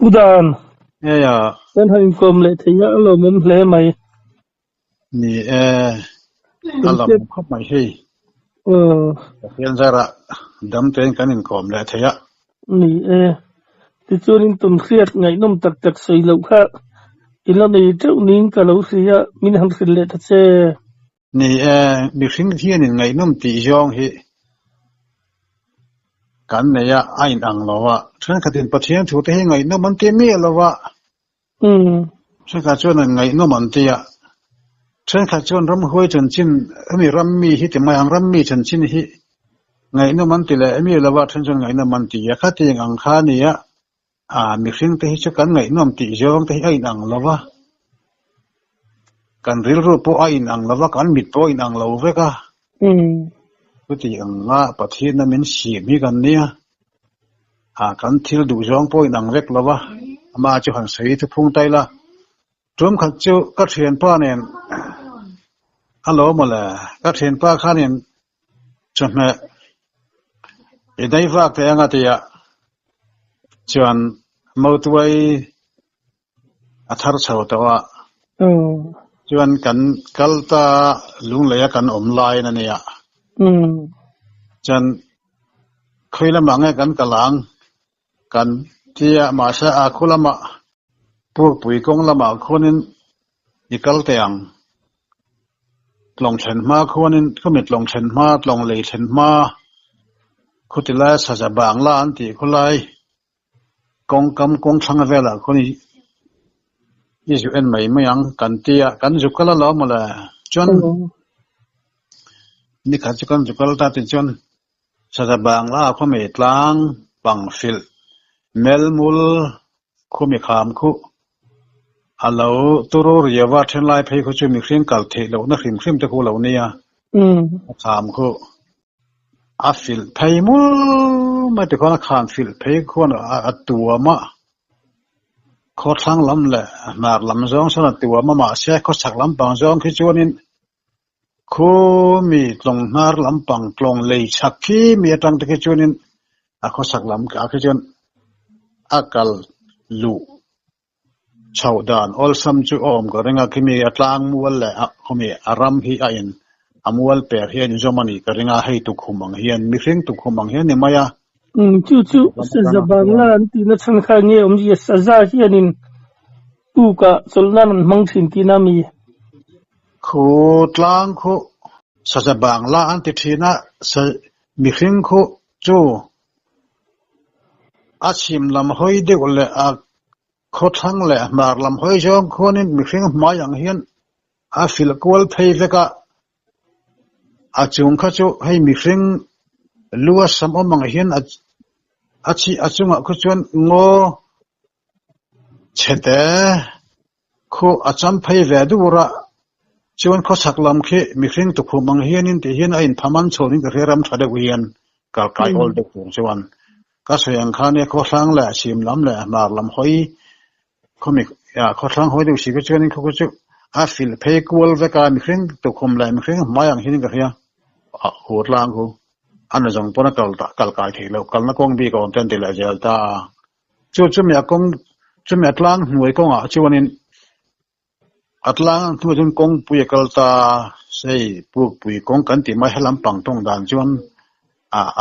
Udan ja sen han kom le thaya lo mum hle mai ni alam khop mai hei hian zara dam ten kanin kom le thaya ni ti chunin tum khriat ngai nom tak tak sei lo kha ila nei cheu ning ka lo sia min ham sil le tha che ni mi hring hian in ngai nom ti jong hi kan ne ya ain ang lowa thran khatin pathian thu te ngai nom man te mi lowa thran ka chon ngai nom an te ya thran ka chon ram hoi chan chin ami ram mi hi te mai ang ram mi chan chin hi ngai nom man ti le ami lowa thran chon ngai nom man ti ya kha te ang kha ni ya mi hring te hi chu kan ngai nom ti jong te ain ang lowa kan ril ru po ain ang lowa kan mit po in ang lo ve ka puti ang nga pathian na min si mi kan nia kan thil du jong po in ang vek lowa ama chu han sei thu phung tai la trum khat chu ka thian pa nen alo mala ka thian pa khanin chme e dai va te anga te ya chuan mo tuai athar chho tawa chuan kan kalta lung leya kan omlai na nia chan khoila mangai kan kalang kan tia ma sa a khulama pu pui kong lama khonin ikal teang tlong chen ma khonin khomit long chen ma tlong lei chen ma khutila sa ja bang la an ti khulai kong kam kong thang vela khoni isu en mai mayang kan tia kan jukala lo mala chon ni kha chukan jukal ta ti chon sa ja bang la khomi tlang pang fil melmul khumi kham khu alo turur yawa thenlai phei khu chu mi khring kal the lo na khrim khrim te khu lo nia kham khu a fil phei mul ma te khona kham fil phei khona atua ma kho thang lam le mar lam zong sana tua ma ma se kho sak lam pang zong khi chuanin khu mi tlong nar lam pang tlong lei chak khi mi atang te khi chuanin a kho sak lam ka khi chuan akal lu chaudan ol sam chu om ko renga khimi atlang mual le khomi aram hi ain amual per hian zomani ka renga hei tu khumang hian mi hring tu khumang hian ni maya chu sa bangla anti na chan kha nge om ji sa za hianin tu ka solnan mang thin ti na mi khu tlang khu sa bangla anti thina sa mi hring khu chu achim lam hoi de ole a kho thang le mar lam hoi jong khonin mi hring ma yang hian a fil kwal phei veka a chung kha chu hei mi hring lua sam omang hian achi achunga khu chuan ngo chete khu acham phei ve dura chuan kho saklam khe mi hring tu khumang hianin ti hian a in phaman chorin ka reram thade wian ka kai ol de chuan ka soyang khane kho thang la sim lam la mar lam hoi khomi kho thang hoi de si ka chuan kho chu a fil phei kwal veka mi hring tu khum la mi hring ma yang hin ka hia hot lang ho ana jong pona kal kai thelo kal na kong bi ko ten te la jel ta chu me kong chu me tlang hnuai kong a chuanin atlang tu jun kong pui kal ta sei pu pui kong kan ti mai helam pang tong dan chuan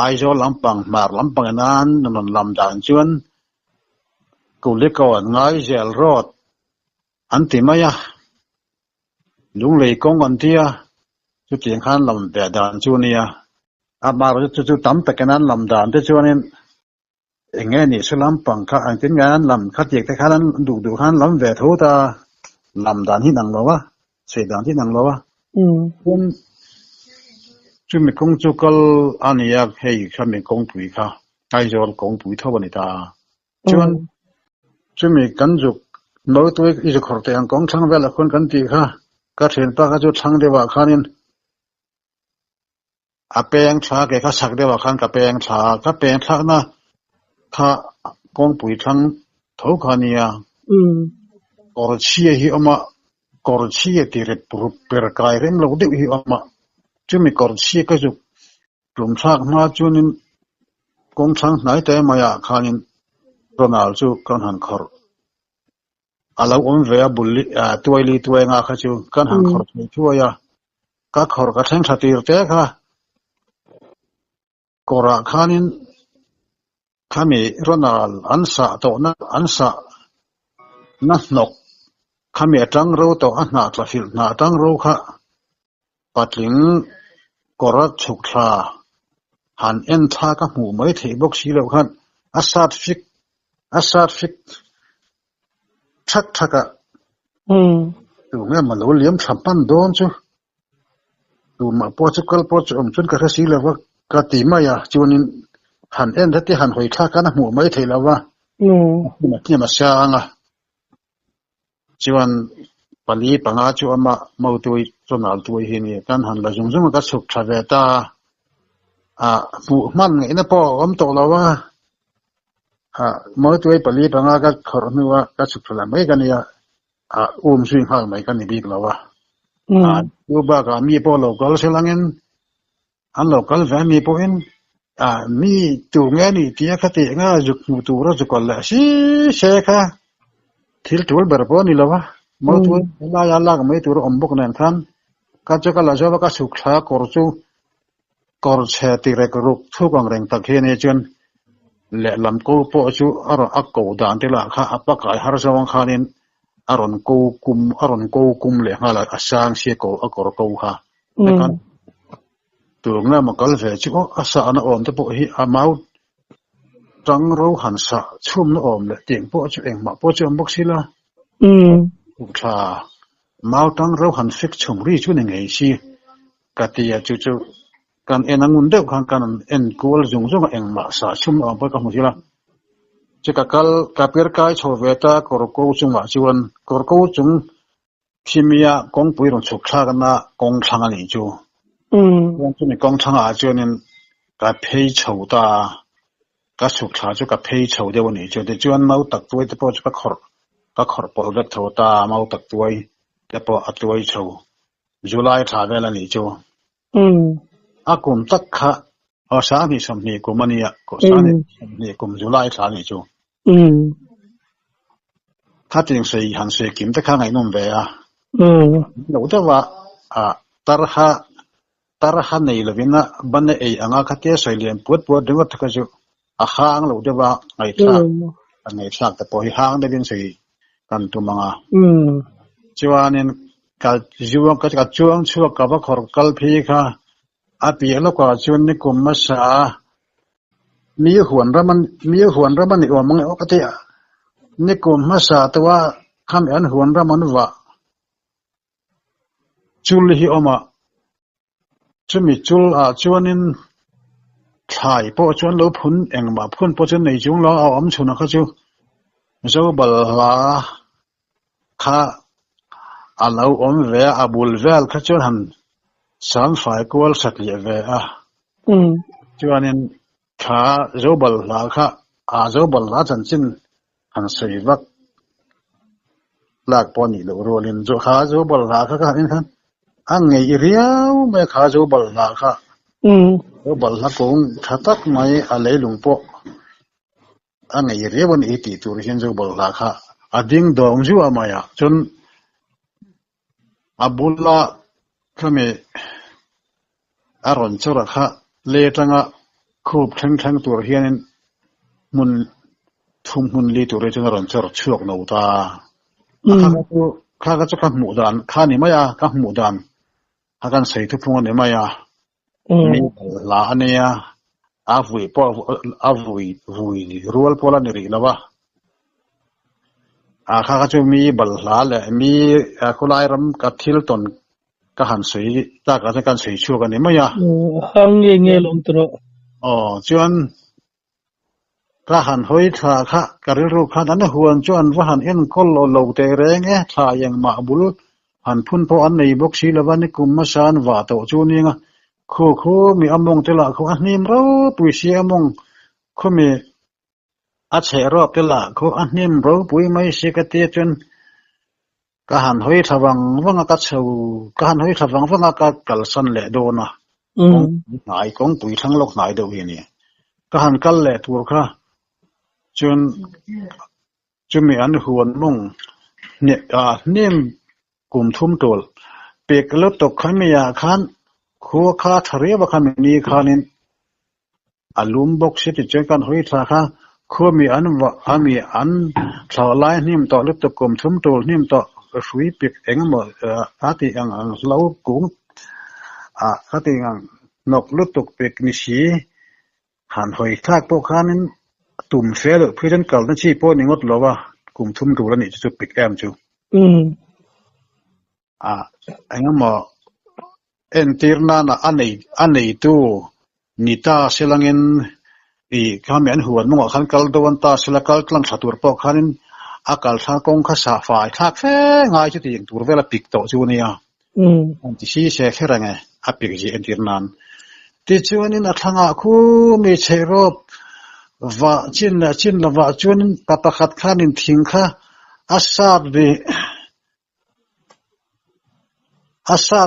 ai zo lampang mar lampang nan non lam dan chuan kule ko ngai zel rot anti maya lung lei kong an tia chu tiang khan lam be dan chu nia amar chu tam ta kanan lam dan te chuanin enge ni sulam pang kha an tin gan lam kha tiek te khan du khan lam ve tho ta lam dan hi nang lowa sei dan hi nang lowa chu mi kong chu kal ania hei kha mi kong pui kha ai jol kong pui thawani ta chuan chu mi kan juk no tu i ju khor te ang kong thang vela khon kan ti kha ka then pa ka chu thang dewa khanin apeng tha ke kha sak dewa khan ka peng tha na kha kong pui thang tho khania or chi hi ama kor chi ti re per kai rem lo de hi ama chumi kor chi ka ju rum thak ma chunin kong thang nai te maya khanin Ronald chu kan han khor alo om ve bulli tuai li tuai nga kha chu kan han khor ni thuaya ka khor ka thang thatir te kha kora khanin khami Ronald ansa to na ansa na nok khami atang ro to na tla fil na tang ro kha patling kora chuk tha han en tha ka mu mai thei bok si lo khan asat fik thaka tu me ma lo liam thampan don chu tu ma Portugal chun ka si lo wa ka ti ma ya chunin han en thati han hoi tha ka na mu mai thei lo wa ma ti ma sha nga chuan pali panga chu ama mo tui Ronald tui hi ni kan han la jung ka chuk tha ve ta pu man ngai na po om to lo wa mo tui pali panga ka khor nu wa ka chuk thla mai kan ya swing hal mai kan ni bik lo wa tu ba ka mi po local selangin an local va mi po in mi tu nge ni tia khati nga juk mu tu ro juk la si se kha thil tul ber po ni lo wa mo tu la ya la mai tu ro om bok nan khan ka cha ka la jo ka suk tha kor chu kor che ti re ko ruk thu kong reng tak he ne chen le lam ko po chu ar akko dan te la kha apa kai har zawang khanin aron ko kum le hala asang se ko akor ko ha kan tu nga ma kal ve chu asa ana om te po hi amau tang ro han sa chum no om le ting po chu eng ma po chu bok sila tha mau tang ro han fik chum ri chu ne ngai si katia chu kan enangun de kan en kol jung eng ma sa chum om pa ka mu sila chikakal kapir kai choweta korko chungwa chiwan korko chung khimia kong puirong chukha kana kong thanga ni chu chuni kong thanga chunin ka phei chhota ka chukha chu ka phei chho de woni chu de chuan mau tak tuai te po ka khor pol dak thota mau tak tuai te po atui chho July tha vela ni chu akum tak kha asa ni samni kumania ko sani ni kum July tha ni chuถ้าจริงใส่หันใส่กิมแต่ข้างไอ้นุ่มเวียหนูแต่ว่าตาระในละวินะบันในอ่างคัดเตะใส่เลียนปวดดึงก็ทุกข์ข้างหนูแต่ว่าไอ้ทักแต่พอห้างได้ยินใส่กันตัวมังจวนนี้กับจวงกับจวงชั่วกับว่าขอกัลพีค่ะปีแล้วก็จวนนี้กุมมาสามีหวนระมันอีกว่ามังเอากตินี่กุมมาสาแต่ว่าคำอันหวนระมันว่าจุลหิอมาจะมีจุลจวนนี้ถ่ายพอจวนเราพุ่นเองมาพุ่นพอจวนในจุงเราเอาอมชุนเขาจูเจ้าบลาข้าเราอมเวอบุลเวลเขาจวนหันสามฝ่ายกวลสักเยเวจวนนี้ข้าเจ้าบลาข้าเจ้าบลาจันจินหันสวยวักลากปอนี่เราโรลินเจ้าข้าเจ้าบลาข้าอินทันอันไงเรียวไม่ข้าเจ้าบลาข้าเจ้าบลากงถ้าตักไม่อะไรหลวงพ่ออันไงเรียววันอีติตัวเรียนเจ้าบลาข้าดิ้งดองจู่อามาyaจนบุลลาเขาไม่อารมณ์เจ้าระข้าเลี้ยงอ่ะคูบทั้งตัวเรียนมุนทุ่มมุนลีตัวเรียนอารมณ์เจ้าระช่วงโนตาข้าก็จะข้าหมู่ดานข้านี่ไม่ยาข้าหมู่ดานข้ากันใส่ทุกพวงนี่ไม่ยามีลาเนี่ยวุยรัวพอละนี่รีแล้ววะข้าก็จะมีบัลลาเลยมีคนไล่รำกับทิลตันก็หันสีตาก็จะกันสีชั่วกันนี่ไม่ยาหังเงี้ยลงตัวจวนข้าหันหอยท่าข้ากระรู้ข้านั้นหัวจวนว่าหันเอ็นคนโลเตเรงท่ายังมาบุรุษหันพุ่นพออันในบกชีละวันนี้กุมมาชานว่าโตจูนี่งะคู่มีอมงเตละคู่อันนี้เราปุยเสียมงคู่มีอาเฉรอบเตละคู่อันนี้เราปุยไม่เสียกเตียจนกหันหอยทวังว่างกัดเชวกหันหอยทวังว่างกัดกัลสันเละโดนะไหนกงปุยทั้งโลกไหนเดียวนี่กหันกัลเละตัวข้า จนจะมีอันหวนมุ่งเนี่ยเนี่ยกลุ่มทุ่มโตลเปกลบตกคันมียาคันคัวคาทะเรียบคันมีคานินอลุมบกสิจนกันหอยทาค่ะคัวมีอันว่ามีอันสาวลายนิ่มต่อลบตกกลุ่มทุ่มโตลนิ่มต่อสุยเปกเองหมดอาติอังเล่ากุ้งอาติอังนกลบตกเปกนิสีหันหอยทากพวกคันนั้นตุ่มเฟลเพื่อนเก่านั่นชี้โป้นี่งดหรอว่ากลุ่มทุ่มโตแล้วนี่จะปิกแอมจูอันนั้นหมอเอ็นตีร์นาอันไหนตัวนิตาเสลังเงินอีข้ามีอันหัวนุ่งขันกัลดวันตาเสลักกัลกลังสัตว์ตัวปอกขันอากาศทางกงข้าสาฝ่ายทักแฝงง่ายจุดที่อย่างตัวเวลาปิกโตจูนี่อันที่ชี้เชฟแค่ไรไงอปิกจีเอ็นตีร์นานที่จูนี่นักทางคู่มีเชรบว่าจินละว่าจูนปะปะขัดขันินทิ้งค่ะอาซา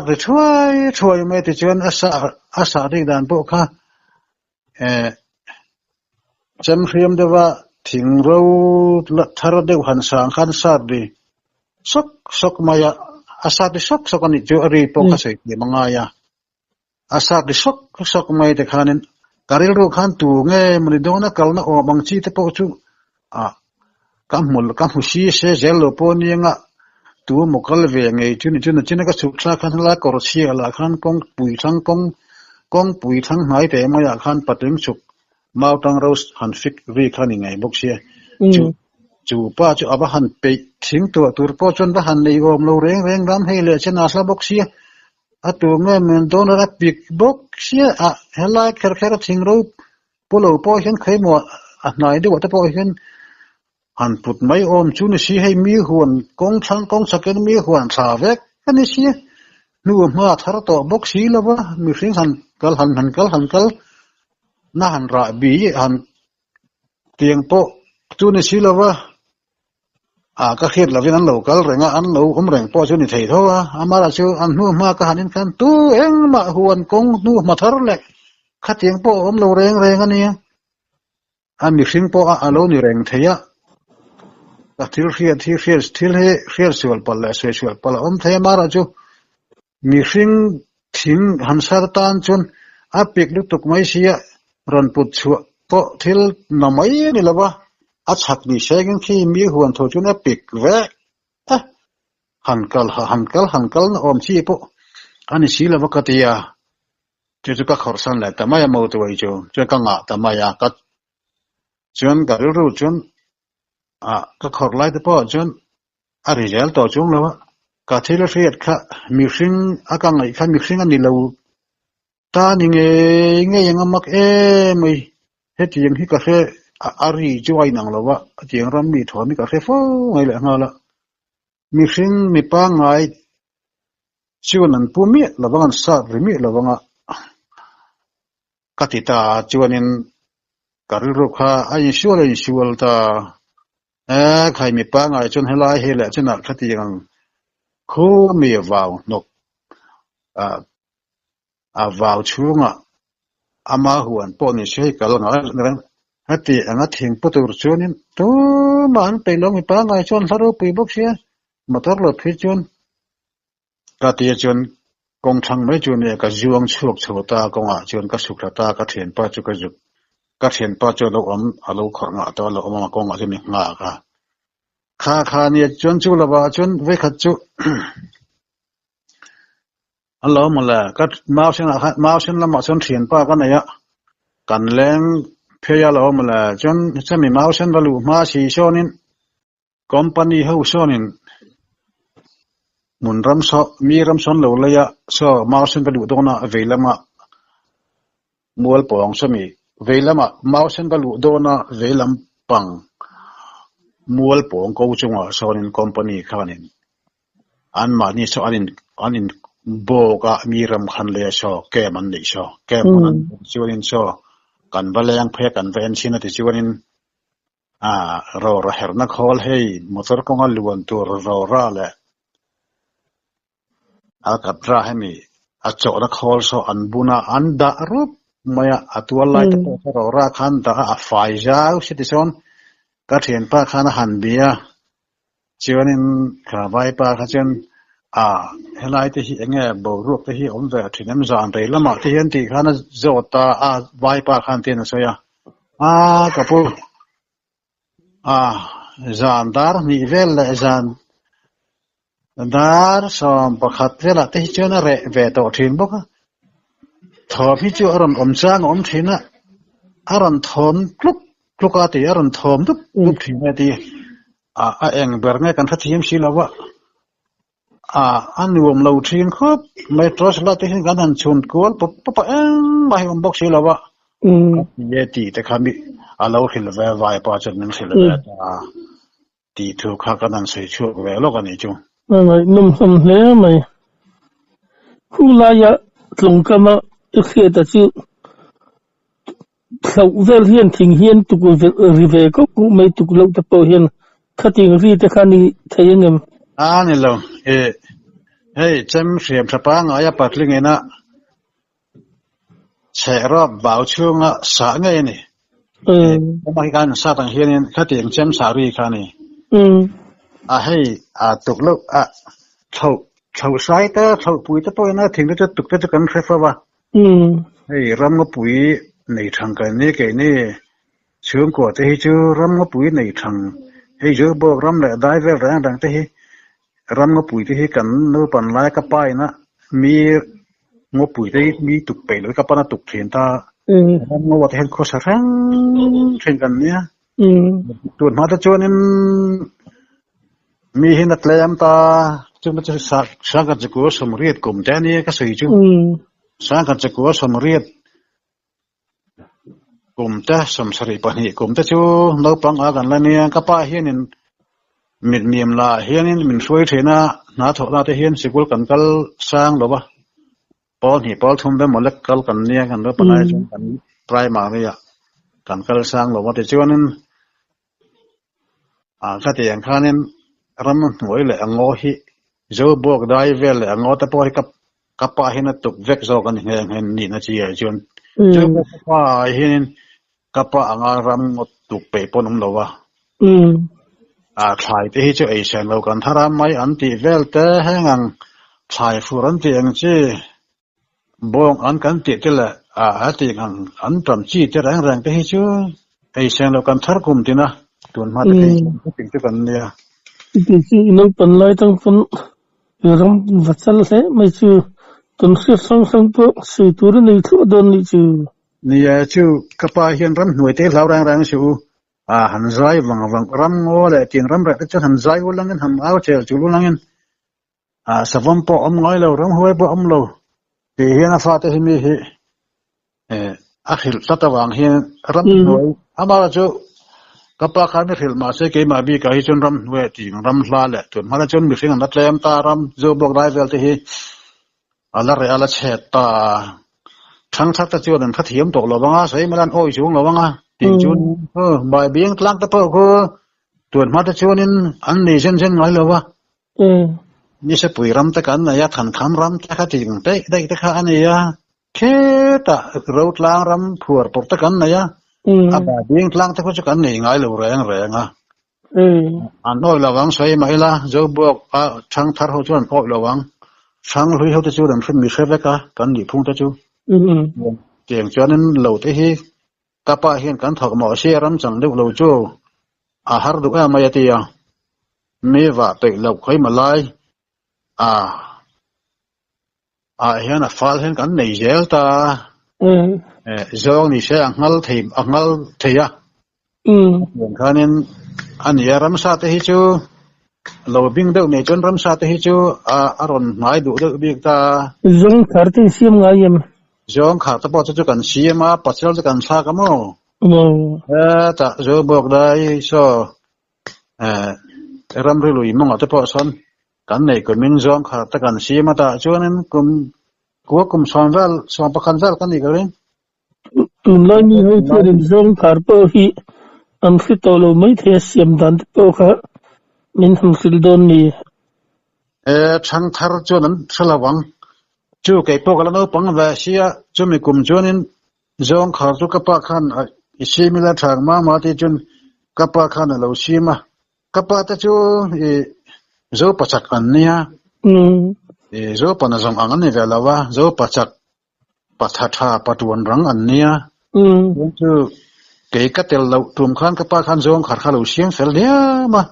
ดช่วยไม่ติดจวนอาซาดอีกด้านพวกค่ะจำเรียมได้ว่าทิ้งเราทาร์เดวหันสางขันซาดซกมายาอาซาดซกกันนี่จูอรีพวกค่ะสิเดี๋ยวมังไงอาซาดซกไม่แต่ขันนั้นการเรื่องขันตัวเงี้ยมันดูน่ากัลน่ะโอ้บางทีแต่พวกจูกำมุชีเสเจลโปนี่งะตัวมุกลเวงไงจุนก็สุขสันต์ละกอร์เชียละขันกงปุยทั้งหายแต่ไม่อยากขันปัดถึงสุขมาตั้งเราหันฟิกรีขันยังไงบุกเชียจูป้าจูอาบหันไปทิ้งตัวป้าจนบ้หันในโอมเราเร่งรำให้เลยเช่นอาสาบุกเชียตัวเงี้ยมันโดนรับปิกบุกเชียเฮลัยแค่ทิ้งเราพวกเราป้าเห็นใครหมดไหนดูว่าแต่ป้าเห็นหันปุดไม่อมจูนี่สิให้มีหวนกงชังกงสักกันมีหวนสาวเวกกันนี่สินู่นมาทาร์ตบกสีแล้ววะมีสิ่งหันกัลน่าหันระบีหันเตียงโปจูนี่สิแล้ววะก็เขียนแล้ววินันเรากัลเร่งอันเราเร่งโปจูนี่เถิดว่ามาละจูอันนู่นมาก็หันกันตู้เองมาหวนกงนู่นมาทาร์เล็กขัดเตียงโปเราเร่งอันนี้มีสิ่งโปเรานี่เร่งเทียที่เรียนสวดปลาสวดปลาเทมาราจูมีสิ่งทิ้งหันสารตานจนปิกลุกตุกไม่เสียรันปุดชัวโตที่น้ำไม่นี่ละวะชักดิเชงที่มีหัวโถจุนปิกเวะหันกัลนะอมชีปุ๊อันนี้สิละวะกัตยาจุก็ขอสั่นแหละแต่ไม่มาตัวอีจูจุก็งะแต่ไม่ก็จนก็รู้จนก็ขอไล่แต่พ่อจนอะไรเจลต่อจงแล้วว่าก็ที่เราเรียกค่ะมีสิ่งอาการไหนค่ะมีสิ่งอันนี้เราตานี่ไงยังมักไม่เฮ็ดยังที่ก็แค่อารีจ่วยนังแล้วว่าที่ยังรำมีถอนมีก็แค่ฟ้องไงแหละงั้นละมีสิ่งมีปังไงชวนนั้นผู้มีระวังสัตว์หรือมีระวังกติตาชวนนั้นการรู้ค่ะไอ้ชวนตาใครมีปังไงจนให้ลายเฮละจนนักขัดยังคู่มีวาวนกวาวช่วงอามาหวนปนิช่วยกันแล้วงั้นฮัตติอันนั้นทิ้งประตูชวนนี่ตัวมันไปลงมีปังไงจนสรุปไปบุกเสียมาตลอดพิจนกติจนกองทังไม่จนเนี่ยก็จวงชุกตากงจนก็สุขตาก็เห็นป้าจุกจุกก็เห็นป้าจนเราเราขรงตัวเรามากงจนงาค่ะเนี่ยจนจุลบาจนเวขัดจุอันเราหมดแล้วก็มาเช่นละมาเช่นเถียนป้าก็เนี่ยกันแรงเพียเราหมดแล้วจนจะมีมาเช่นบรรลุมาสีโซนินคอมพานีเฮาโซนินหมุนรำซ้อมีรำซ้อนเหล่าเลยอะซ้อมาเช่นบรรลุตรงนั้นเวลามามัวปองสมีเวลามาเช่นบรรลุตรงนั้นเวลาปังมัวปองกูจงว่าโซนินคอมพานีข้านินอันมานี่โซอันนินโบกะมีรำคันเลยโซแก้มันนี่โซแก้มันชวนินโซกันบาลยังเพ่กันเวนชินติชวนินเราระเหรนักฮอลให้มอเตอร์กงล้วนตัวเราราแหละอากัดราให้มีจอนักฮอลโซอันบุนาอันดารุปมายตัวไล่ตัวเราราคันดาไฟจ้าสิติชน ก็เถียนป้าคานหันเบียเชื่อนินขาใบป้าคาจนเฮลายที่เองบ่รูปที่อมแบบที่น้ำจานไปละมาที่เห็นที่คานจอตาใบป้าคานเตียนสยากะปูจานดาร์นิเวลจานดาร์สอมปะขัดเวลาที่เชื่อนะเรเวตอทินบ่คะทอพี่จูอรันอมจางอมทินนะอรันทอมกลุกอาติอรันทอมทุกทินนะที่เองเบอร์ไงกันทัดทีมสิละวะอันรวมเราทินครับไม่ตรวจละที่เห็นกันหันชนกวนปะไม่อมบอกสิละวะเยติแต่คำนี้เราเห็นแล้ววายป้าจะนั่งสิละตีถูกข้ากันนั่งใส่ชั่วเวลากันนี่จุไม่นุ่มสมเลยไม่คู่ลายะตรงกันมาอีกเสียแต่ชื่อเขาเวลเฮียนทิ้งเฮียนตุกรีเวก็กูไม่ตุกเล่าแต่พอเฮียนข้าทิ้งรีแต่ข้านี่เทียงเงินนี่เราเฮ้ยจำเสียมสปางอายาปัดลิงเนะเชรอบบ่าวช่วงสาไงนี่มาการสาตังเฮียนข้าทิ้งจำสารีข้านี่ให้ตุกเล่าเขาใช้แต่เขาปุ๋ยแต่ตัวนั้นถึงจะตุกจะกันใช่ป่าวให้รำกับปุ๋ยในทางกันนี่แกนี่เชื่อมกว่าที่ให้ชื่อรำกับปุ๋ยในทางให้เจอบอกรำแหละได้เวลาดังที่ให้รำกับปุ๋ยที่ให้กันเนื้อปันลายกับป้ายนะมีงบปุ๋ยที่มีตุกไปหรือกับปนตุกเห็นตารำงบว่าเห็นโคตรแรงเช่นกันเนี่ยตัวมาตะจวนนี่มีเห็นนักเลงตาจุดมันจะสร้างกันจะกัวสมรีดกลุ่มแต่นี่ก็สื่อจุสร้างกันจะกัวสมรีดกลุ่มแต่สมสรีปนิกลุ่มแต่จูเราปังอากันแล้วเนี่ยก็ป้าเฮียนินมิดเมียมลาเฮียนินมินช่วยเทน่าหน้าถอดหน้าที่เฮียนสิกุลกันกัลสร้างหรือวะปอนี่ปอทุ่มได้หมดแล้วกัลกันเนี่ยกันแล้วปนายจงกันปลายมาเลยกันกัลสร้างหรือว่าแต่จูนั้นก็แต่อย่างข้านี้รำหวยเลยงอฮิโจบอกได้เวลเลยงอแต่พอให้กับป้าเห็นตุกเวกโจกันเห็นนี่นะจีเอจวนโจบอกป้าเห็นกับป้างารำตุกไปปนเราวะถ่ายที่เจ้าไอเชนเรากันถ้ารำไม่อันตีเวลแต่ให้งังถ่ายฟูรันตีอังจีบองอันกันตีที่ละตีงังอันตรำจีที่แรงที่เจ้าไอเชนเรากันทาร์กุมตีนะตัวมาที่ถึงที่กันเนี่ยที่น้องปันไล่ตั้งคนรำวัดสัลเสไม่ชื่อต้นเสียสังตัวสื่อตัวนี้ทั่วโดนนี่ชื่อนี่ชื่อกระป๋าเฮียนรำหน่วยเตะเหล่าแรงชื่อหันใจวังรำงัวเลยจีนรำแรกจะหันใจวัลังเงินหันเอาเจอจูวัลังเงินสวมปอมง่อยเรารำหัวปอมเราที่เฮียนฟ้าที่มีอักหิลตัดวังเฮียนรำหน่วยอามาจูกปะคานี่หิลมาเสกมาบีกับฮิจนรำเวทีรำลาเละจนมาจนมีสิ่งนั้นเตรียมตารำโจบอกได้เวลที่อัลลอฮ์อัลลอฮ์เช็ดตาทั้งทัศน์จวนนั้นทัดเทียมตกหลวงอ่ะใส่มาดันโอ้ยสูงหลวงอ่ะติงจุนบ่ายเบี้ยงกลางตะเพิกตัวมาตะจวนนั้นอันนี้เช่นน้อยเลยวะนี่เสปุยรำตะกันนะยาขันคำรำตะกันจริงได้ตะกันอันนี้ยาแค่ตะเราตลางรำผัวปกตะกันนะยาบ่ายเบี้ยงกลางตะกันจะกันนี่ง่ายเลยแรงอ่ะอันน้อยระวังใส่ไหมล่ะเจ้าบอกช่างทัดเขาจวนโอ้ยระวังช่างลุยเขาตะจูดันขึ้นมีเชฟเล็กกันดีพุ่งตะจูเจียงจวนนั้นเหล่าที่กับป้าเห็นกันถกหมอเชี่ยรำจังเด็กเหล่าจูอาหารดูมายตีมีว่าเตะเหล่าใครมาไล่เห็นฟ้าเห็นกันในเจลตาจองนี่เสียงงัลทียอย่างข้านี้อันนี้รำซาเตหิจูเราบิงเด็กเนี่ยจนรำซาเตหิจูอารมณ์หมายดูเด็กบิกตาจงขาดที่เสียมไงยังจงขาดตะปอจะกันเสียมาปัจจัยจะกันซากมั้งแต่จงบอกได้โซ่รำลุยมั่งตะปอสันกันในคนมินจงขาดตะกันเสียมาแต่จวนนั้นกุมสอนว่าสอนประคันว่ากันอีกเลยตุนลอยนี่ให้เธอจงขาดพอฮีอันฟิตโลไม่เทียเสียมดันตะปอค่ะมินทำสิลโดนนี่ช่างทาร์จวนนั้นสลับวังจู่ไก่พวกเราเนาะปังว่าเสียจู่มีกลุ่มจวนนั้นจงขาดจุกปะขันอิชิมิลาทางมาที่จน kapa khana lo shima kapa ta chu zo pachak an nia zo panazong ang ani velawa zo pachak pathatha patuan rang an nia chu ke ka tel lo tum khan kapa khan zong khar khalo siam fel nia ma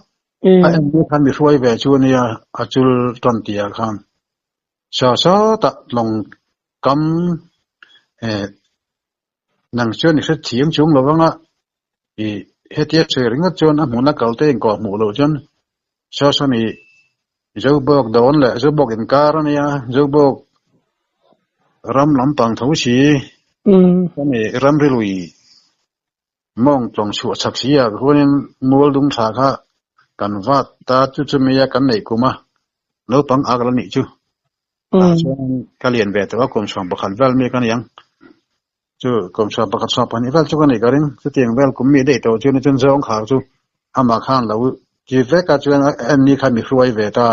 ai mi khan mi roi ve chu nia achul ton tia khan so ta long kam nang chuan ni khat thiam chung lo wanga hetia sharing chon a muna kalte ko mu lo chon so ni zo bok don le zo bok in kar ania zo bok ram lam pang thau si ni ram rilui mong tong chu chak sia hunin mul dum tha kha kan wat ta chu chu me ya kan nei kuma lo pang agla ni chu chuan kalien ve ta kom chang bakhan val me kan yang chu kom chang bakhat sa pan ival chu kan nei garin chu tiang vel kum mi dei to chu ni chun zong kha chu ama khan lo ki ve ka chuan an ni khan mi ruai ve ta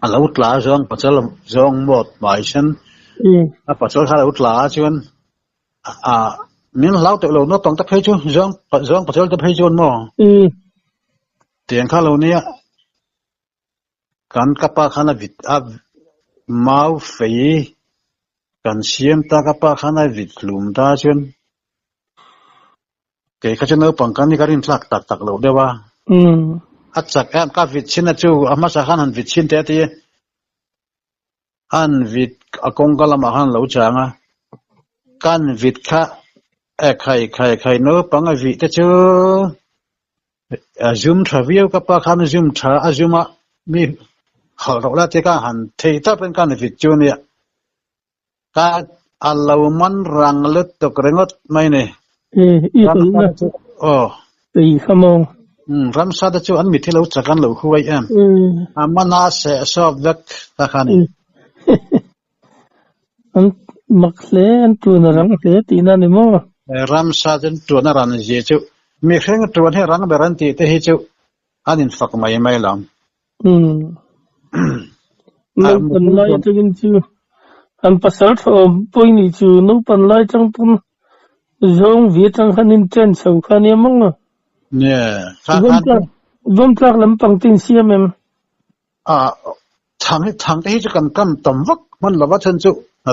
a lo tla zong pachal zong mot bai chen a pachal kha lo tla chuan min lau te lo no tong ta phei chu zong pachal ta phei chon mo tiang kha lo nia kan kapa khana vit a mau fei kan siam ta kapa khana vit lum ta chuan ke kha chen no pang kan ni karin tlak tak lo dewa achak am ka vit chin chu ama sa khan han vit chin te ti an vit akong kalama han lo changa kan vit kha khai no pang a vi te chu zoom travel kapa khan zoom tha azuma mi hal ro la te ka han thei ta pen kan vit chu ni ka alauman rang lut to krengot mai ne ei khamong ram sa da chu an mi thilo chakan lo huai am amana se so vek ta khani an makle an tu na rang te ti na ni mo ram sa jan tu na ran je chu mi khreng tu he rang beran ti te hi chu anin fak mai lam pan lai chungin chu an pasal tho poi ni chu no pan lai chang pum zong vi chang khanin chen chau khani mong ne vom tlak lam pang tin siam em thang te hi chu kan kam tam vak man lawa chen chu na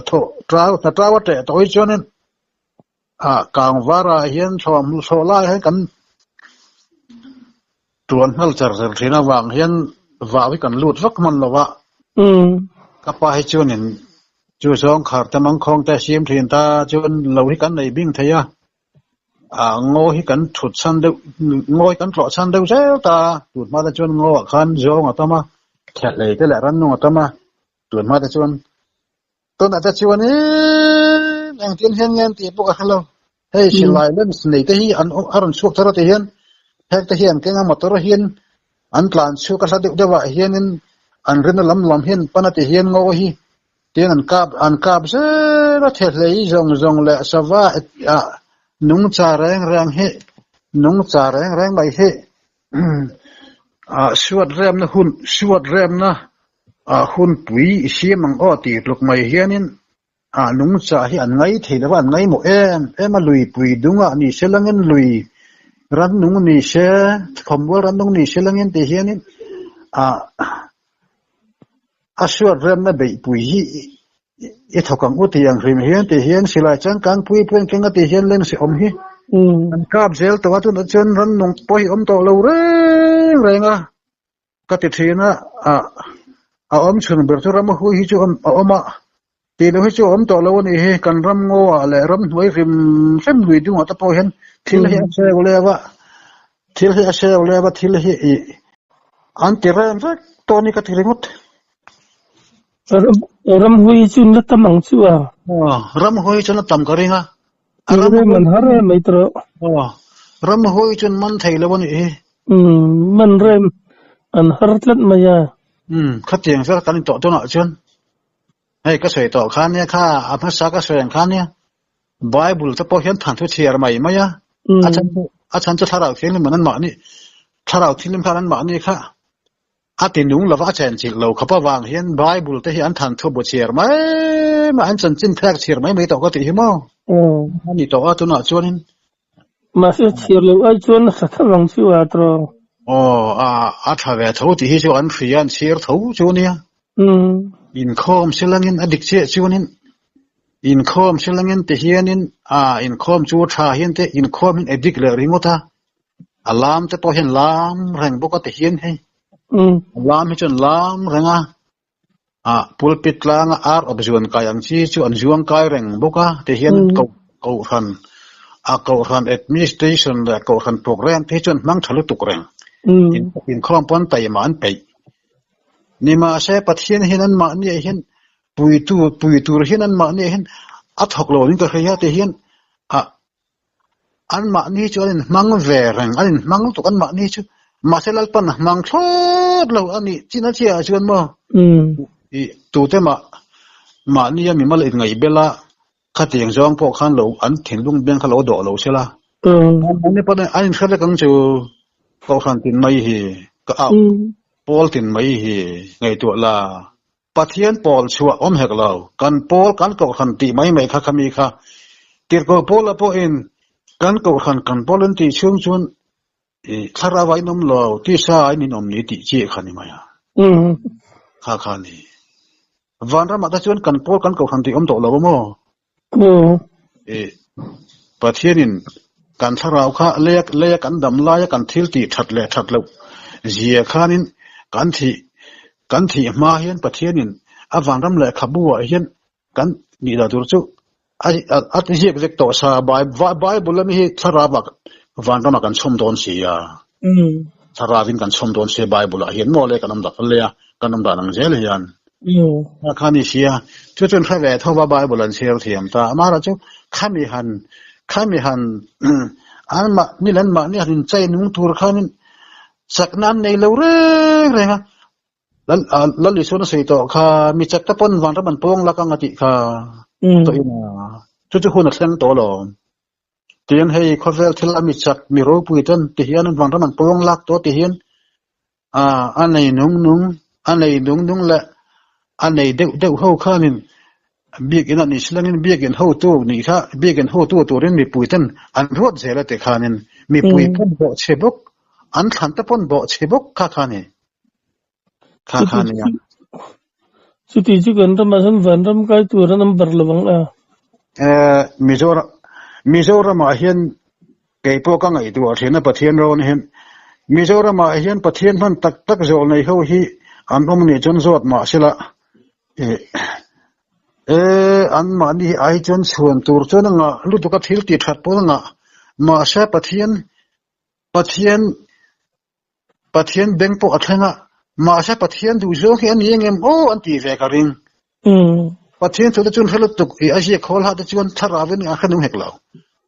tra wa te toi chonen kang vara hian thom so lai hai kan tuan hal char thina wang hian wa wi kan lut vak man lawa kapa hi chunin chu song khar ta mang khong ta sim thin ta chun lo hi kan nei bing thaya ngo hi kan thut san de ngoi kan tro san de zeu ta tut ma ta chun ngo khan zong atama khat le te la ran no atama tut ma ta chun ton ta chuan ang tin hian yan ti pok a hello hey silai len snei te hi an aron suak thara te hian hek te hian kenga motor hian an plan chu ka sa de dewa hian in an ren lam hian pana te hian ngo hi tin an kap se la thet le zong le sawa nung cha reng he nung cha reng bai he suat rem na hun pui siamang o ti tluk mai hianin nung cha hi an ngai theilawa an ngai mo em lui pui dunga ni selangin lui ran nung ni se khombo ran nung ni selangin te hianin suat rem na bei pui hi thokang u tiang rim hian te hian silai chang kang pui pen kenga te hian len se om hi an kap zel to tu na chen ran nung poi om to lo renga ka ti thina om chun ber tu ram hu hi chu oma ti lo hi chu om to lo ni he kan ram ngo le ram hoi rim sem lui du ta po hian thil hi se lewa thil hi an ti ram rak to ni ka ti ringot ram hui chun la tamang chu ram hui chun tam karinga ram man har mai tro ram hui chun man thei lo ni man rem an har tlat maya khatiang sa kan to na chun hei ka sei to khan ne kha apha sa ka sei khan ne bible ta po hian than thu chiar mai maya achan chu tharau thil manan ma ni tharau thilim khan ma ni kha atin nung lawa chen chi lo khapa wang hian bible te hian than thu bo chiar mai ma an chan chin thak chiar mai to ka ti hi mo ani to atu na chuanin มาเสียเชียร์เลยไอ้ชวนสักลังชิวาตรอาถ้าเวทเอาที่จวนเฟียนเชียร์เท่าจวนเนี่ยอินคอมเชลังอินอดิกเชจวนนี่อินคอมเชลังอินที่เฮียนินอินคอมจูชาเฮียนเตอินคอมอินอดิกเลริงอตาอัลลามเตพอเห็นลามแรงบกติเฮียนให้ลามให้จนลามแรงปุลปิดลางอบจวนกายังชีจวนจวงกายแรงบกติเฮียนเกาทันเกาทัน administration และเกาทันโปรแกรมที่จนมังทะลุตุกแรงอินคอมปอนไตมันไปนี่มาใช้ปฏิเห็นนั้นมาเนี่ยเห็นปุยตูเห็นนั้นมาเนี่ยเห็นอัดหกโลนี่ก็ขยะที่เห็นอันมานี่จวนมังเวรังอันมังตุกันมานี่จูมาเสลัลปันมังโคตรเราอันนี้จีน่าเชื่อชวนมั้ตัวเต็มมานี่ยังมีมาเลยไงเบลล่าขัดยังจองพวกขันเราอันถิ่นลุงเบียงขันเราโดดเราใช่ละอันนี้ประเด็นอันนี้เขาเรียกกันจูเขาขันถิ่นไม่เฮก็เอาปอลถิ่นไม่เฮไงตัวละปัทยันปอลชัวอมเหกเรากันปอลกันเขาขันตีไม่ค่ะขมีค่ะตีก็ปอลละปออินกันเขาขันกันปอลันตีช่วงชวนคาราไว้นมเราที่สายนี่นมนี้ตีเจี๊ยขันนี่มาค่ะนี่วันละมาแต่ชวนกันปอลกันเขาขันตีอมโตเราบ่มั้งประเทศนี้การทาราวข้าเลี้ยกันดำลายกันทิลตีถัดเล่าเจียข้านินกันที่มาเห็นประเทศนี้วันรำเล่ขับบัวเห็นกันนี่เราดูจู่อันที่เรียกตัวซาบายบุลมีทาราววันรำกันชมโดนเสียทาราวินกันชมโดนเสียบายบุลเห็นโมเลกันน้ำดักเลี้ยกันน้ำดักนังเจริญข้านี่เสียจนแค่แหวนเท่าว่าบายบุลันเชียวเทียมตามาแล้วจู่ข้ามีหันอันมานี่เล่นมานี่หันใจนุ่งตัวข้านี่สักนั้นในเราเรื่องฮะแล้วลิซุนสิโตข้ามีจักรพรรดิวันระมันปงลักงัติข้าตัวอินาจู่คนนักเล่นโตหล่อเตียนให้ข้าเวลที่ละมีจักมีรู้ปุยตันที่เฮียนวันระมันปงลักตัวที่เฮียนอันไหนนุ่งอันไหนนุ่งละอันไหนเด็กเขาข้านี่เบียกินอันนี้ฉลังนี่เบียกินเขาตัวนี่ค่ะเบียกินเขาตัวนี้มีปุยตันอันรวดเสียแล้วแต่ข้านี่มีปุยพ่นบ่เชบกอันขันตะพ่นบ่เชบกข้านี่สุดที่จุกันทำมาสันวันรำกายตัวนั้นบาร์ลวังมิโซรามาเห็นเกี่ยวกับไงตัวเห็นประเทศเราเนี่ยเห็นมิโซรามาเห็นประเทศมันตักโจในเขาฮีอันพวกนี้จนสวดมาสิละอันมานี่ไอจนส่วนตัวจนงะรู้ตัวกับทิลติดขัดพวกงะมาใช้ประเทศเบ่งปกติงะมาใช้ประเทศดูโจที่อันนี้ยังโอ้อันตีเวกริงประเทศสุดจนเขาลุตุกไอเชี่ยขอลหาจนทาราวินอาขันนุ่งเหกเรา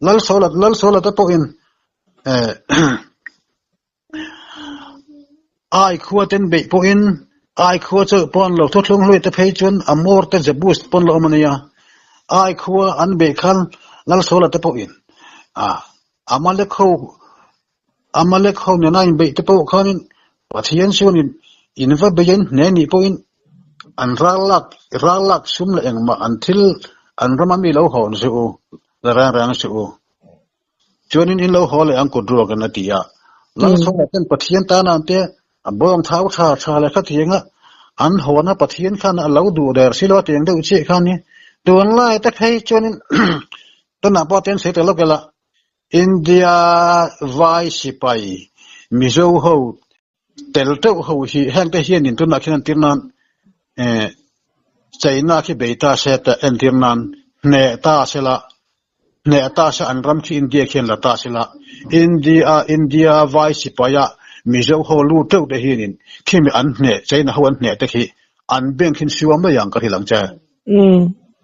ลัลโซลัดตัวอินไอขวดเต็นเบปอินไอขวดจะปนเราทุกลงเลยแต่เพจนอมอร์แต่จะบูสต์ปนเรามันเนี่ยไอขวดอันเบคันลัลโซลัดตัวอินอามาเล็กเขาเนี่ยนั่งเบตตัวเขานี่ประเทศชวนอินว่าเบยันเนี่ยนี่ปอินอันรักลักซุ่มเลยเองมาอันทิลอันรำมันมีเราหอนสู้แรงสู้ชวนอินเราหอเลยอันกดรัวกันนาทีลัลโซลัดเป็นประเทศตานันเตะบ่องเท้าชาเลยขัดเถียงอันหัวน่ะประเทศขันเราดูเดอร์สิเราเถียงเดือดเชี่ยขันนี่โดนไล่แต่ใครจนต้นน่ะพอเต็นเสร็จแล้วกันละอินเดียไวสิไปมิโซโฮเตลเตโฮฮีแห่งแต่เฮียนินต้นน่ะขึ้นตีนันใจน่าที่เบต้าเซตเอ็นตีนันเนต้าเสอันรำที่อินเดียเขียนละตาเสละอินเดียไวสิไปมิโซโฮลูเตอร์เดฮินินที่มีอันเนี่ยใจน่าหัวเนี่ยแต่ที่อันเบ่งขึ้นชัวไม่อย่างก็ที่หลังใจ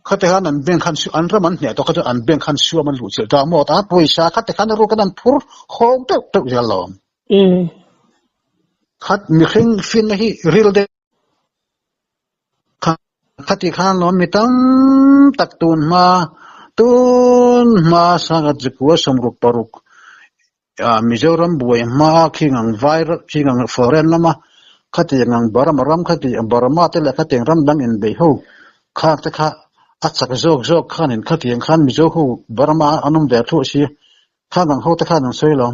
เขาแต่ขันอันเบ่งขันชัวอันระมันเนี่ยตัวเขาจะอันเบ่งขันชัวมันหลุดเสียดาวหมดปุยชาเขาแต่ขันรู้กันนั่นพูดโฮงเตอร์จะหลอมขัดมีขึ้นฟินที่รีลเดขัดที่ขันล้อมมีตั้งตักตูนมาสังกัดจุกวสมรุปปรุกมิโซรัมบวยมาขี้งังไวรัสขี้งังฟอเรนละมาขัดยังงังบาร์มารำขัดยังบาร์มาเตลขัดยังรำดังอินเบย์ฮูข้าแต่ข้าอัดสักโจกข้านินขัดยังขันมิโซฮูบาร์มาอันนั้นเดือดทุกชี ข้าบังโหตะข้านังซวยลอม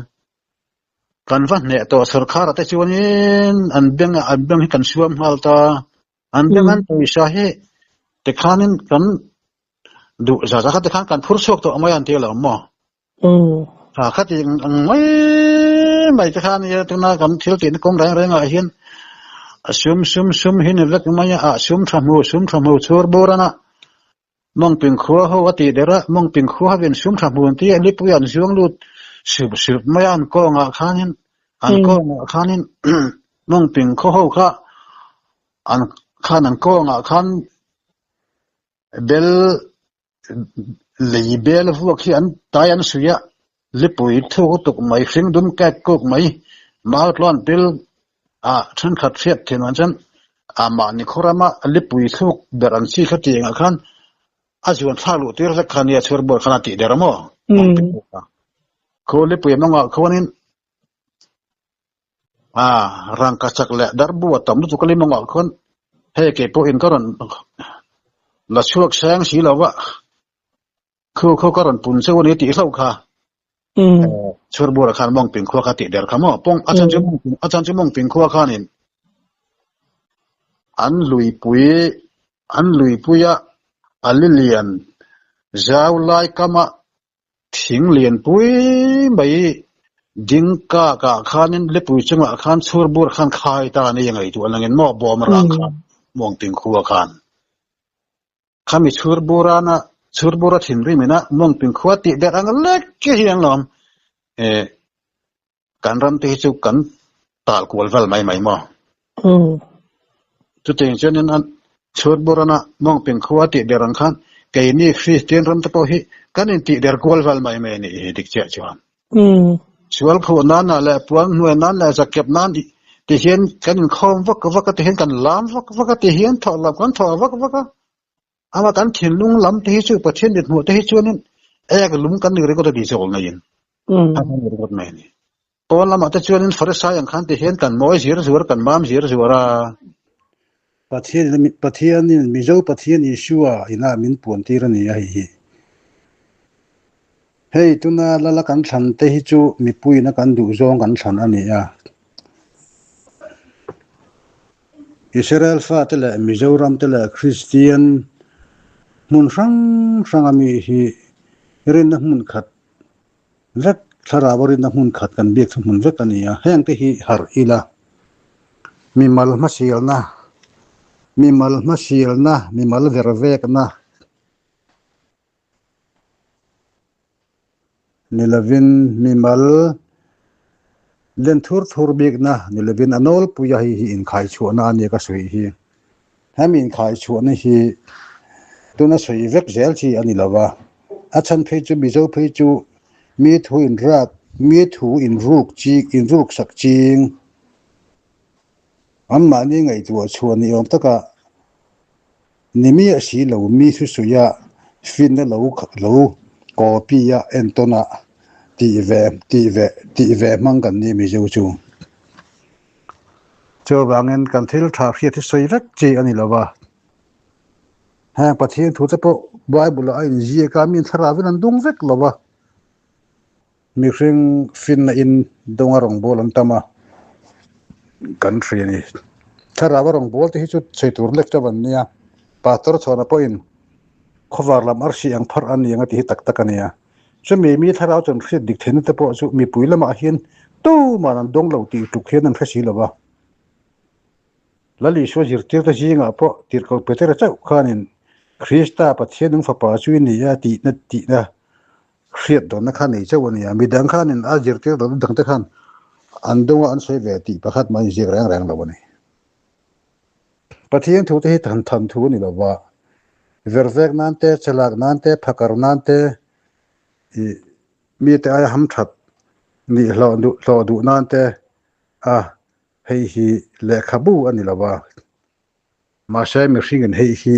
กันว่าเนี่ยตัวสรคารแต่ชวนนี้อันเบียงให้กันช่วมฮัลตาอันเบียงอันตัวอิสาเหแต่ข้านั้นกันดูจะข้าแต่ข้ากันพูดโชคตัวไม่อันเดียวหรอหมอข้าจริงไม่แต่ข้านี่ตัวน่ากันที่เราติดกงแรงอะไรเห็นซุ่มเห็นเล็กไม่ซุ่มทำหูชัวร์โบราณมองเป็นขัวเขาว่าตีเดระมองเป็นขัวเป็นซุ่มทำหูที่ลิปยันช่วงลุดสืบไม่อันก็งาข้านินอันก็งาข้านินมองเป็นขัวเขาข้าอันข้านันก็งาข้านเบลลีเบลพวกที่อันตายอันสุยะลิปุยทุกตุกไม่ฟิงดุมแก่กุกไม่มาตลอดเบลฉันขัดเสียดเท่านั้นฉันมานิโครามาลิปุยทุกเดรันซีขัดเองอ่ะคันอาจวนฟาลุที่เราคันเนี่ยชวนบอลขนาดที่เดรามอเขาลิปุยมังอ่ะเขาว่านี่ร่างกายจักเละดาร์บัวต่ำรู้สึกเลยมังอ่ะคนให้เก็บพวกอินก็รันละช่วงแสงสีเราว่าเขาก็รันปุ่นเสวันนี้ตีเล่าค่ะชวนบัวคันมองเป็นขั้วคติเดร์ขมอปงอาจารย์จะมองเป็นขั้วข้านินอันลุยปุยอันลิเลียนเจ้าลายกมาทิ้งเลียนปุยใบดิงกากาข้านินเล็บปุยจังหวะข้านชวนบัวข้านคายตานี่ยังไงตัวอะไรเงี้ยมอบอมรังข้ามองเป็นขั้วข้านข้ามีชวนบัวนะชวนบัวถิ่นริมนะมองเป็นขั้วติเดร์อังเล็กแค่ยังล้อมการรำที่จุกันตาลกวลวัลไม่มอจุดเด่นเช่นนั้นชวดบุรณะมองเป็นขวาติเดรังคันไก่นี่คริสเตียนรำตะโพหิกันอินติเดร์กวลวัลไม่นี่ดิกเจ้าจวนชวลขวนั้นน่ะแหละพวงหน่วยนั้นแหละจะเก็บนั้นที่เห็นกันคอมวักที่เห็นกันล้ำวักที่เห็นถอดล้ำกันถอดวักอามากันเห็นลุงล้ำที่ชื่อประเทศเด็ดหัวที่ชวนนั้นลุงกันนี่เรื่องก็ดีโจลนั่นเองทำให้รู้ว่าไม่เนี่ยพอเรามาแต่ชวนฟาริสายังขันที่เห็นกันมวยเสียร์สวรกันมามเสียร์สวระประเทศนี่มีเจ้าประเทศนี้ชัวอินามินปวนที่ระนี่เฮ้ยตุน่าละกันฉันเตหิจูมีปุยนักกันดูจงกันฉันอันนี้อิสราเอลฟ้าเตละมีเจ้ารัมเตละคริสเตียนมุนสังอามีฮีเรื่องนักมุนขัดรักสารบริณมุนขัดกันเบียกสมุนรักกันนี่ให้ยังที่ฮาร์อิลามีมัลมาเชียลนะมีมัลเวรเวกนะนี่ละวินมีมัลเล่นทูร์บิกนะนี่ละวินอนอลปุยฮีอินขายชัวนานี่ก็สวยฮีให้มีอินขายชัวนี่ฮีตัวนั้นสวยเวกเจลชีอันนี้ละวะอาจารย์เพจูมีเจ้าเพจูมีถูอินรักมีถูอินรูกจีอินรูกสักจริงอันมานี่ไงตัวชวนนี่อมตะกะนี่มีอาชีพเรามีสุยะฟินเรากอปียะเอ็นตนะตีเวมังกันนี่มีจูเจ้าบางเงินกันที่เราทาเพียที่สวยรักจีอันนี้ละวะแห่งประเทศถูกจะพบไว้บุลไอ้เจียกามินทราวินันดุงเวกละวะมีเรื่องฟินอินดงอรงโบลันตามากันเรียนี่ถ้าเราว่ารงโบลที่จุดใช้ตัวเล็กจะวันนี้ปาตรชนะพอินขวารลำอาร์ชียังพัดอันยังที่ตักกันเนี่ยจะมีถ้าเราจนเสียดิกเทนแต่พอจะมีปุ๋ยละมาเห็นตู้มันดงเหล่าตีตุกเห็นนั่นแค่สิละวะแล้วลิชวจิรติร์ตจีงอ่ะพอติร์กเอาไปเตระเจ้าข้านินคริสต์ประเทศนึงฝ่าป่าช่วยนี่ตีนะเครียดตอนนั้นข้านี่เจ้าวันนี้มีดังข้านินอาจิรติร์ตอนดังแต่ข้านอันดงอันสวยเวทีประคัดมันเสียแรงแล้ววันนี้ประเทศถูกที่ทันทุนี่ละว่าเวอร์เวกนั่นเตฉลากนั่นเตพักการนั่นเตมีแต่ไอ้ห้ำชัดนี่เราดูนั่นเตให้ฮีเล็กขบูอันนี้ละว่ามาใช้ไม่สิ่งกันให้ฮี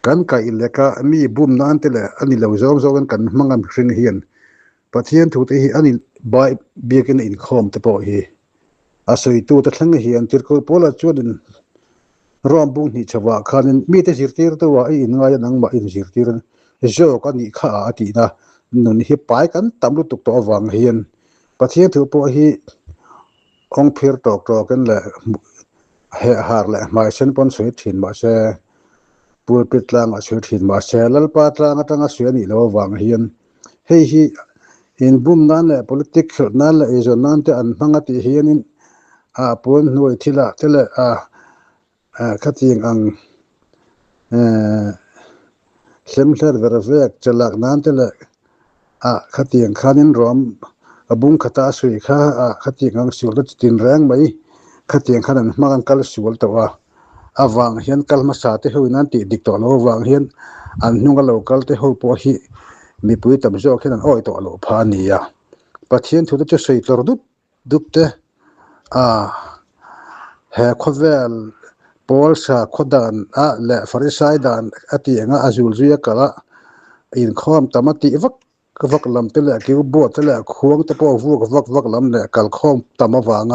กันกับอิเล็กมีบุ้มนั่นเตละอันนี้เราโจกันมังกันสิ่งเฮียนประเทศถูกที่อันนี้ใบเบี้ยกันอินคอมแต่พอฮีอาศัยตัวแต่ทั้งเฮียนที่เขาพอละจวนรวมบุญนี่ชาวคันมีแต่สิรติร์ตัวไอ้อินงายันนังมาอินสิรติร์โจกันนี่ข้าอตินะ นุนฮิปายกันตำรุตุกตัววังเฮียนประเทศถือปอฮีองเพิรตอกกันแหละเฮหาร์แหละมาเช่นปนสวยถิ่นมาเชปูปิดลางสวยถิ่นมาเชลลปาตรางตั้งสวยนี่แล้ววังเฮียนเฮฮีอินบุมนั่นแหละ politics นั่นแหละไอ้ส่วนนั้นที่อันพังติเฮียนินปนหน่วยที่ละขัดยิงอังเข็มเลือดเวรเวกจะหลักนั้นที่ละขัดยิงขานินรอมบุ้งขัดตาสุยข้าขัดยิงอังสิวรตินแรงไหมขัดยิงขานั้นมากันกัลสิวลตัววังเฮียนกัลมาสาที่เขานั่นติดิกตัวเราวังเฮียนอันนุ่งกัลเรากัลที่เขาพอฮีมีปุยตำโจแค่นั้นอ้อยตัวเราพานียประเทศทุกจะใส่ตัวดุบเตเฮคอเวลปอลชาขดานและฟาริสัยดานอติงอาจูลจุยกะละอินข้อมตามติวักลำเตละกิวบวตละควงตะปอวูกวักลำละกัลข้อมตามวาง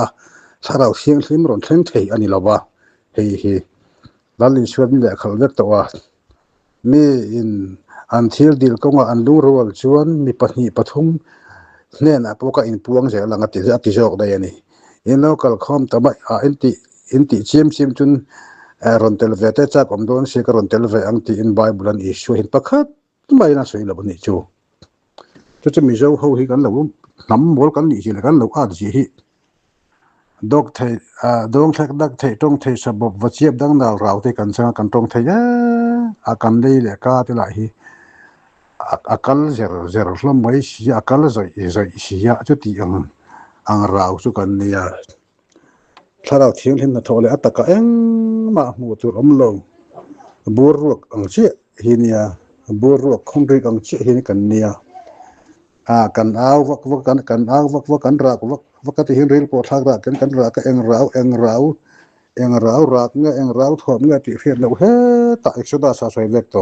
ถ้าเราเสียงทิ้มรอนเส้นเทอันนี้เราว่าเฮ้ลัลินชวนนี่แหละเขาเลือกตัวมีอินอันเที่ยวดีก็ว่าอันดูรัวชวนมีปนิปทุมเนี่ยนะพวกอินพวงเสียหลังติจอกได้ยังนี่อินแล้วก็ข้อมตามอินติเชื่อมจนรอนเทลเวตจากอมโดนเสกรอนเทลเวอังติอินไบเบิลอิชหินประคัดไม่น่าสวยแล้วนี่จูจะมีเจ้าเขาฮิกันแล้วน้ำบอลกันนี่สิแล้วกันแล้วอาจจะฮิดอกไทยดงไทยดักไทยตรงไทยสบบวัชเชียบดังดาวเราที่กันสังกันตรงไทยอากันได้เลยก้าที่ไหนอาการเจอลมไม่สิอาการจะสิยาจุดที่อังเราสุกันเนี่ยถ้าเราเที่ยงเห็นนะทว่าเลยอัตตะก็มาหมู่ตัวลงบัวรวกอังเชี่ยหินเนี่ยบัวรวกคงริกอังเชี่ยหินกันเนี่ยกันเอาวักกันเอาวักกันรักวักที่หินเรียลปวดทักรักกันรักก็เองเรารักเงี้ยเองเราถ่วงเงี้ยที่เพียรเราเฮ้ตาอิสุดาสาสวยเล็กโต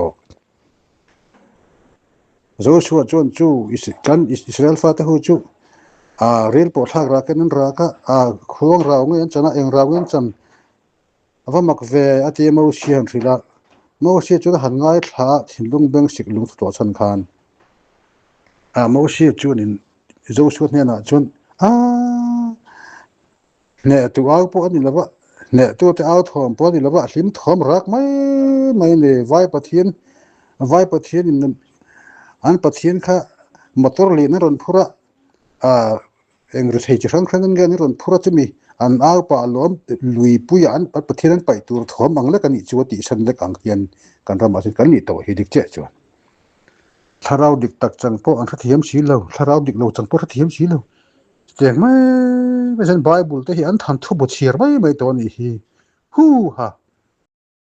โจชัวจวนจูอิสราเอลฟาตหูจูเรียลปวดทักรักกันรักก็ควงเราเงี้ยจันเองเราเงี้ยจันว่ามักเวอที่มาเชียนสิละมาเชียจุดหันง่ายท้าถิ่นลุงเบงสิกลุงตัวสันคานมาเชียจูนินโจชัวเนี่ยนะจวนเนี่ยตัวเอาพวกนี้แล้วว่าเนี่ยตัวที่เอาถ่อมพวกนี้แล้วว่าลิมถ่อมรักไม่เลยไว้ประเทียนนั่นอันประเทียนค่ะมอเตอร์ลีนั่นรอนพุระเอ็งรู้ใช่จะครั้งนั้นกันนี่รอนพุระจะมีอันเอาปะล้อมลุยปุยอันประเทียนนั้นไปตัวถ่อมบังแล้วกันนี่จวดที่ฉันเล็กอังเกียนกันรำมาสิกันนี่ตัวเฮดิกเจ้าจวนถ้าเราดิกตักจังพวกอันทัดเทียมสีเราถ้าเราดิกเราจังพวกทัดเทียมสีเราเจ๋งไหมไม่ใช่ไบเบิลแต่เห็นทันทุบเชียร์ไม่ตัวนี้ฮู้ฮะ